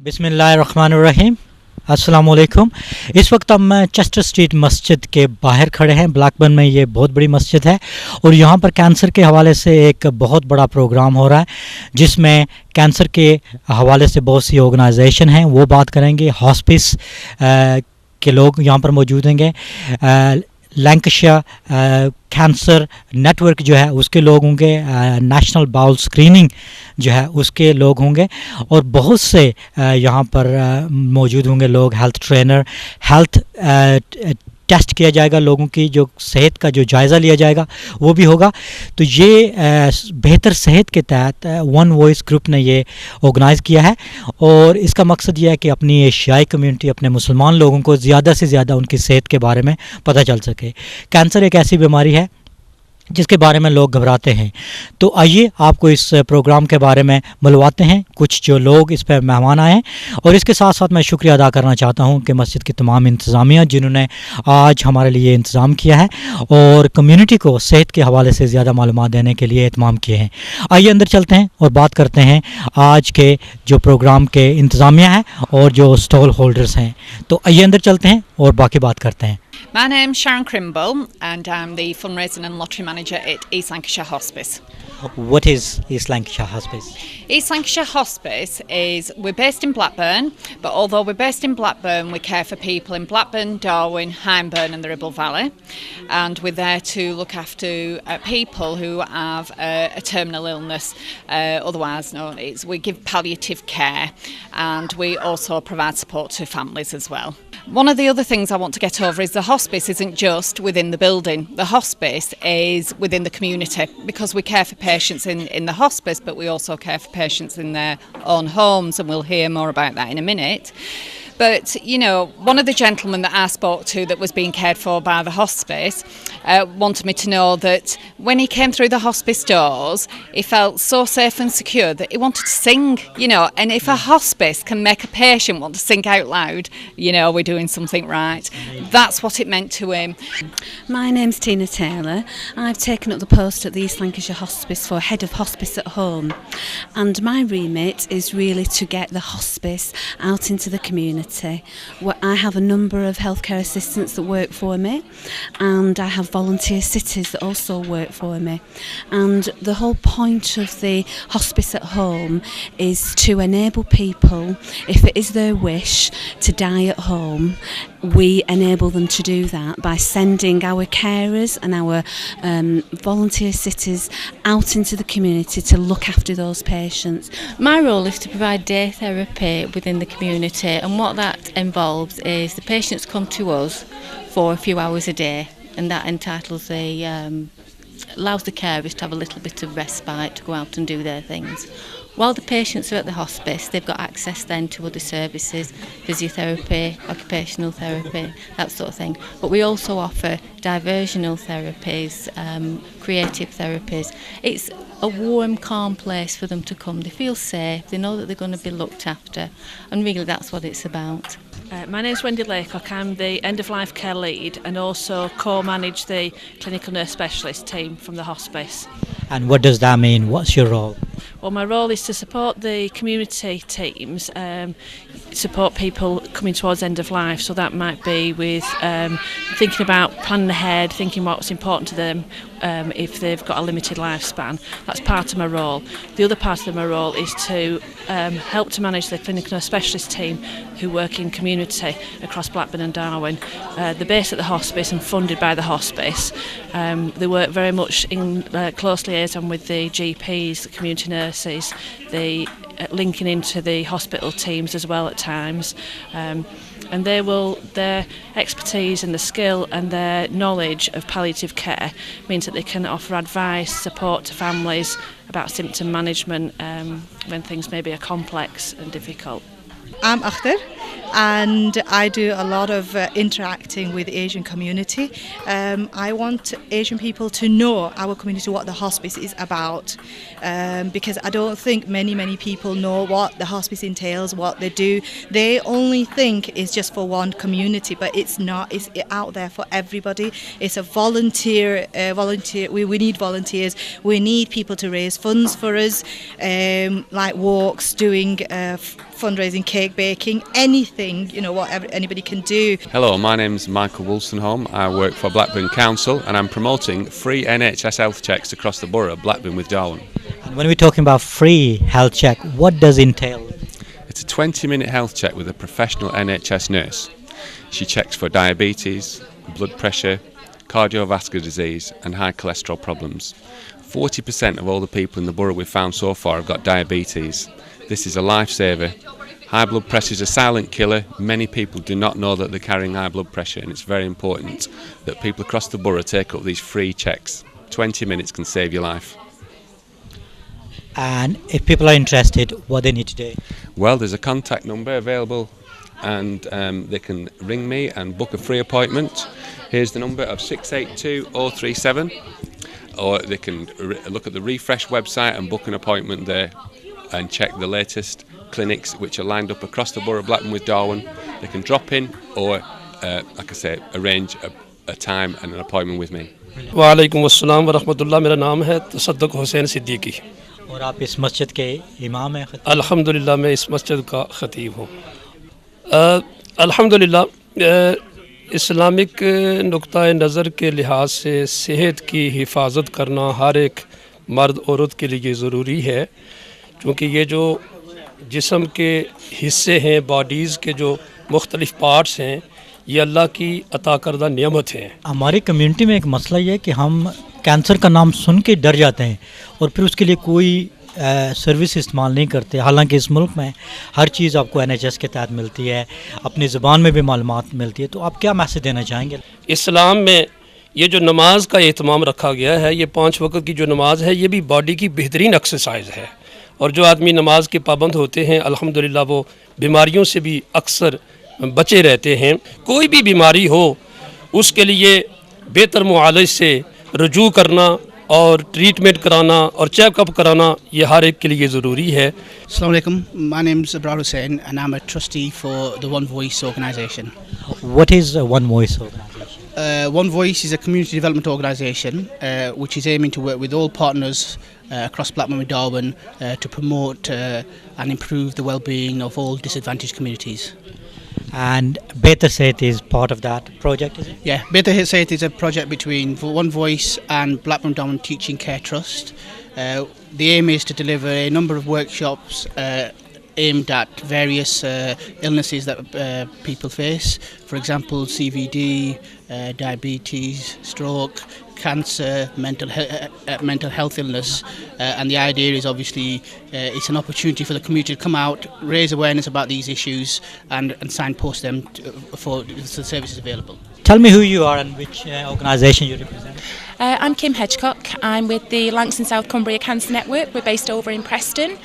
बिस्मिल्लाहिर्रहमानिर्रहीम। अस्सलाम वालेकुम। इस वक्त हम चेस्टर स्ट्रीट मस्जिद के बाहर खड़े हैं। ब्लैकबर्न में ये बहुत बड़ी मस्जिद है और यहाँ पर कैंसर के हवाले से एक बहुत बड़ा प्रोग्राम हो रहा है जिसमें कैंसर के हवाले से बहुत सी ऑर्गेनाइजेशन हैं, वो बात करेंगे। हॉस्पिस के लोग यहाँ पर मौजूद होंगे। लैंकशायर कैंसर नेटवर्क जो है उसके लोग होंगे। नेशनल बाउल स्क्रीनिंग जो है उसके लोग होंगे और बहुत से यहाँ पर मौजूद होंगे लोग। हेल्थ ट्रेनर, हेल्थ टेस्ट किया जाएगा, लोगों की जो सेहत का जो जायज़ा लिया जाएगा वो भी होगा। तो ये बेहतर सेहत के तहत वन वॉइस ग्रुप ने ये ऑर्गेनाइज़ किया है और इसका मकसद ये है कि अपनी एशियाई कम्युनिटी, अपने मुसलमान लोगों को ज़्यादा से ज़्यादा उनकी सेहत के बारे में पता चल सके। कैंसर एक ऐसी बीमारी है जिसके बारे में लोग घबराते हैं। तो आइए आपको इस प्रोग्राम के बारे में बुलवाते हैं कुछ जो लोग इस पर मेहमान आए हैं। और इसके साथ साथ मैं शुक्रिया अदा करना चाहता हूं कि मस्जिद की तमाम इंतज़ामिया जिन्होंने आज हमारे लिए इंतज़ाम किया है और कम्युनिटी को सेहत के हवाले से ज़्यादा मालूमात देने के लिए एहतमाम किए हैं। आइए अंदर चलते हैं और बात करते हैं आज के जो प्रोग्राम के इंतज़ामिया हैं और जो स्टॉल होल्डर्स हैं। तो आइए अंदर चलते हैं और बाकी बात करते हैं। My name's Sharon Crimble and I'm the fundraising and lottery manager at East Lancashire Hospice. What is East Lancashire Hospice? East Lancashire Hospice we're based in Blackburn, but although we're based in Blackburn, we care for people in Blackburn, Darwin, Hyndburn and the Ribble Valley. And we're there to look after people who have a terminal illness, otherwise known as, we give palliative care and we also provide support to families as well. One of the other things I want to get over is the hospice isn't just within the building. The hospice is within the community because we care for patients in the hospice, but we also care for patients in their own homes, and we'll hear more about that in a minute. But, you know, one of the gentlemen that I spoke to that was being cared for by the hospice wanted me to know that when he came through the hospice doors, he felt so safe and secure that he wanted to sing, you know, and if a hospice can make a patient want to sing out loud, you know, we're doing something right. That's what it meant to him. My name's Tina Taylor. I've taken up the post at the East Lancashire Hospice for Head of Hospice at Home, and my remit is really to get the hospice out into the community. I have a number of healthcare assistants that work for me, and I have volunteer sitters that also work for me. And the whole point of the hospice at home is to enable people, if it is their wish, to die at home. We enable them to do that by sending our carers and our volunteer sitters out into the community to look after those patients. My role is to provide day therapy within the community, and what that involves is the patients come to us for a few hours a day, and that entitles allows the carers to have a little bit of respite to go out and do their things. While the patients are at the hospice, they've got access then to other services, physiotherapy, occupational therapy, that sort of thing. But we also offer diversional therapies, creative therapies. It's a warm, calm place for them to come. They feel safe, they know that they're going to be looked after, and really that's what it's about. My name's Wendy Laycock. I'm the end-of-life care lead and also co-manage the clinical nurse specialist team from the hospice. And what does that mean? What's your role? Well, my role is to support the community teams, support people coming towards end of life. So that might be with thinking about planning ahead, thinking what's important to them if they've got a limited lifespan. That's part of my role. The other part of my role is to help to manage the clinical nurse specialist team who work in community across Blackburn and Darwin. They're based at the hospice and funded by the hospice. They work very much in close liaison with the GPs, the community nurses, the linking into the hospital teams as well at times. And their expertise and the skill and their knowledge of palliative care means that they can offer advice, support to families about symptom management when things maybe are complex and difficult. I'm Akhtar and I do a lot of interacting with the Asian community. I want Asian people to know our community, what the hospice is about, because I don't think many people know what the hospice entails, what they do. They only think it's just for one community, but it's not. It's out there for everybody. It's a volunteer. We need volunteers. We need people to raise funds for us, like walks, doing fundraising, cake baking, anything, you know, whatever anybody can do. Hello, my name's Michael Wolstenholme. I work for Blackburn Council and I'm promoting free NHS health checks across the borough of Blackburn with Darwen. And when we're talking about free health check, what does it entail? It's a 20-minute health check with a professional NHS nurse. She checks for diabetes, blood pressure, cardiovascular disease and high cholesterol problems. 40% of all the people in the borough we've found so far have got diabetes. This is a lifesaver. High blood pressure is a silent killer. Many people do not know that they're carrying high blood pressure, and it's very important that people across the borough take up these free checks. 20 minutes can save your life. And if people are interested, what they need to do? Well, there's a contact number available and they can ring me and book a free appointment. Here's the number of 682-037, or they can look at the Refresh website and book an appointment there and check the latest clinics which are lined up across the borough of Blackburn with Darwen. They can drop in or, like I say, arrange a time and an appointment with me. वालेकुम अस्सलाम व रहमतुल्लाह मेरा नाम है तसद्दुक हुसैन सिद्दीकी और आप इस मस्जिद के इमाम हैं? अल्हम्दुलिल्लाह मैं इस मस्जिद का खतीब हूँ। अल्हम्दुलिल्लाह इस्लामिक नुक्ता नज़र के लिहाज से सेहत की हिफाजत करना हर एक मर्द औरत के लिए ज़रूरी है, क्योंकि ये जो जिस्म के हिस्से हैं, बॉडीज़ के जो मुख्तलिफ़ पार्ट्स हैं, ये अल्लाह की अता करदा नियमत है। हमारी कम्युनिटी में एक मसला ये है कि हम कैंसर का नाम सुन के डर जाते हैं और फिर उसके लिए कोई सर्विस इस्तेमाल नहीं करते। हालांकि इस मुल्क में हर चीज़ आपको NHS के तहत मिलती है, अपनी ज़ुबान में भी मालूमात मिलती है। तो आप क्या मैसेज देना चाहेंगे? इस्लाम में ये जो नमाज का एहतमाम रखा गया है, ये 5 वक्त की जो नमाज है, ये भी बॉडी की बेहतरीन एक्सरसाइज है। और जो आदमी नमाज के पाबंद होते हैं, अल्हम्दुलिल्लाह वो बीमारियों से भी अक्सर बचे रहते हैं। कोई भी बीमारी हो उसके लिए बेहतर मुआलज से रुजू करना और ट्रीटमेंट कराना और चेकअप कराना ये हर एक के लिए ज़रूरी है। Assalamu alaikum. My name's Abrar Hussain and I'm a trustee for the One Voice organisation. What is One Voice organisation? One Voice is a community development organisation which is aiming to work with all partners across Blackburn with Darwen to promote and improve the well-being of all disadvantaged communities. And Better Sehat is part of that project, is it? Yeah, Better Sehat is a project between One Voice and Blackburn Darwen Teaching Care Trust. The aim is to deliver a number of workshops aimed at various illnesses that people face. For example, CVD, diabetes, stroke, cancer, mental health illness, and the idea is obviously it's an opportunity for the community to come out, raise awareness about these issues and signpost them for the services available. Tell me who you are and which organisation you represent. I'm Kim Hedgecock. I'm with the Lancs and South Cumbria Cancer Network. We're based over in Preston,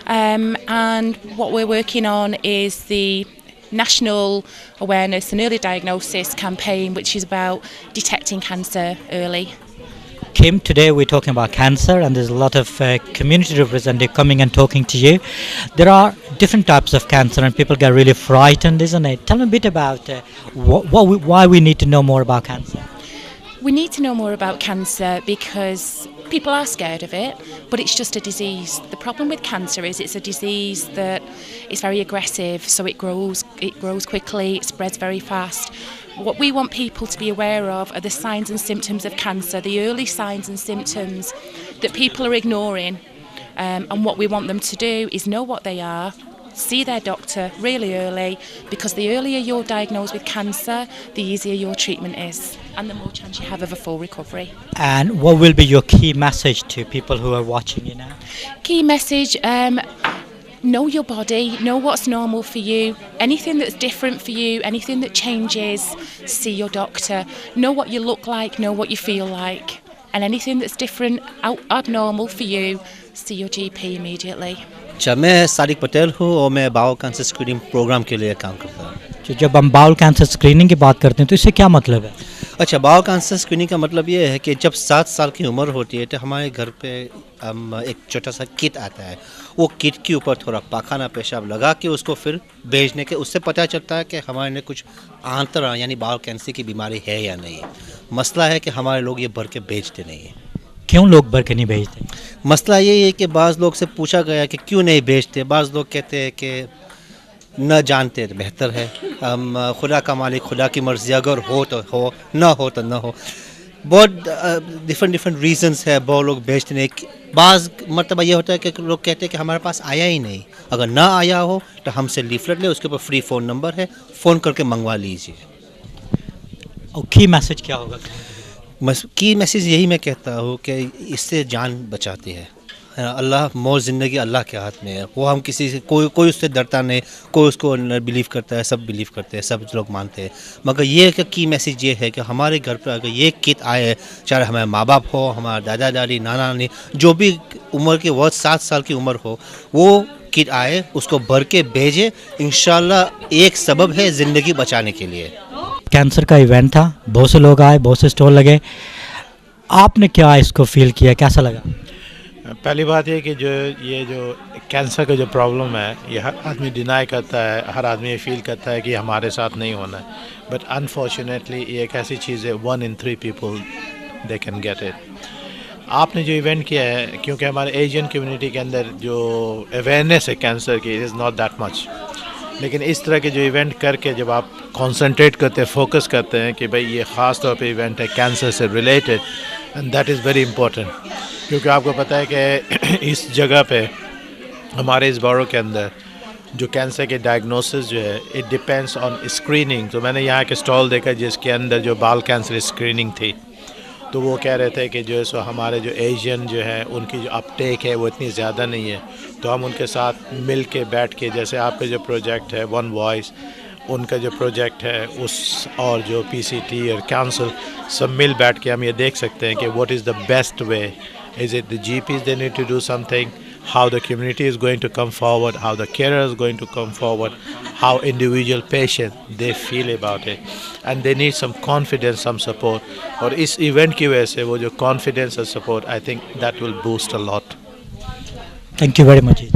and what we're working on is the National Awareness and Early Diagnosis campaign, which is about detecting cancer early. Kim, today we're talking about cancer and there's a lot of community representatives coming and talking to you. There are different types of cancer and people get really frightened, isn't it? Tell me a bit about why we need to know more about cancer. We need to know more about cancer because people are scared of it, but it's just a disease. The problem with cancer is it's a disease that is very aggressive, so it grows quickly, it spreads very fast. What we want people to be aware of are the signs and symptoms of cancer, the early signs and symptoms that people are ignoring. And what we want them to do is know what they are, see their doctor really early, because the earlier you're diagnosed with cancer, the easier your treatment is and the more chance you have of a full recovery. And what will be your key message to people who are watching you now? Key message, know your body, know what's normal for you, anything that's different for you, anything that changes, see your doctor, know what you look like, know what you feel like, and anything that's different, abnormal for you, see your GP immediately. अच्छा, मैं सादिक पटेल हूँ और मैं bowl cancer screening programme के लिए काम करता हूँ। तो जब हम बाउल कैंसर स्क्रीनिंग की बात करते हैं तो इससे क्या मतलब है? अच्छा, बाउल कैंसर स्क्रीनिंग का मतलब ये है कि जब 7 साल की उम्र होती है तो हमारे घर पे एक छोटा सा किट आता है। वो किट के ऊपर थोड़ा पाखाना पेशाब लगा के उसको फिर भेजने के उससे पता चलता है कि हमारे ने कुछ आंतरा यानी बाउल कैंसर की बीमारी है या नहीं। मसला है कि हमारे लोग ये भर के भेजते नहीं हैं। क्यों लोग भर के नहीं भेजते? मसला ये है कि बाज़ लोग से पूछा गया कि क्यों नहीं भेजते। बाज़ लोग कहते हैं कि न जानते तो बेहतर है. खुदा का मालिक, खुदा की मर्ज़ी, अगर हो तो हो, ना हो तो ना हो. बहुत डिफरेंट रीजंस है बहुत लोग भेजते हैं. बाज़ मतलब ये होता है कि लोग कहते हैं कि हमारे पास आया ही नहीं. अगर ना आया हो तो हमसे लीफलेट ले, उसके ऊपर फ्री फ़ोन नंबर है, फ़ोन करके मंगवा लीजिए. और की मैसेज क्या होगा? की मैसेज यही मैं कहता हूँ कि इससे जान बचाती है. अल्लाह, मौत ज़िंदगी अल्लाह के हाथ में है. वो हम किसी से कोई उससे डरता नहीं, कोई उसको बिलीव करता है, सब बिलीव करते हैं, सब लोग मानते हैं. मगर ये की मैसेज ये है कि हमारे घर पर अगर ये किट आए, चाहे हमारे माँ बाप हो, हमारे दादा दादी, नाना नानी, जो भी उम्र के वो 7 साल की उम्र हो, वो किट आए, उसको भर के भेजे. इंशाल्लाह एक सबब है ज़िंदगी बचाने के लिए. कैंसर का इवेंट था, बहुत से लोग आए, बहुत से स्टॉल लगे. आपने क्या इसको फील किया, कैसा लगा? पहली बात ये कि ये जो कैंसर का जो प्रॉब्लम है, ये हर आदमी डिनाई करता है, हर आदमी ये फील करता है कि हमारे साथ नहीं होना है. बट अनफॉर्चुनेटली ये एक ऐसी चीज़ है, 1 in 3 people they can get it. आपने जो इवेंट किया है, क्योंकि हमारे एशियन कम्युनिटी के अंदर जो अवेयरनेस है कैंसर की, it is not that much. लेकिन इस तरह के जो इवेंट करके जब आप कंसंट्रेट करते हैं, फोकस करते हैं कि भाई ये ख़ास तौर पे इवेंट है कैंसर से related, and that is very important. क्योंकि आपको पता है कि इस जगह पे हमारे इस बारों के अंदर जो कैंसर के डायग्नोसिस जो है, इट डिपेंड्स ऑन स्क्रीनिंग. तो मैंने यहाँ के स्टॉल देखा जिसके अंदर जो बाल कैंसर स्क्रीनिंग थी, तो वो कह रहे थे कि जो है सो हमारे जो एशियन जो है उनकी जो अपटेक है वो इतनी ज़्यादा नहीं है. तो हम उनके साथ मिल के बैठ के, जैसे आपका जो प्रोजेक्ट है वन वॉइस, उनका जो प्रोजेक्ट है उस, और जो पीसीटी और काउंसिल, सब मिल बैठ के हम ये देख सकते हैं कि what is the best way. Is it the GPs they need to do something, how the community is going to come forward, how the carer is going to come forward, how individual patient they feel about it, and they need some confidence, some support. और इस event की वजह से वो जो confidence और support, I think that will boost a lot. Thank you very much.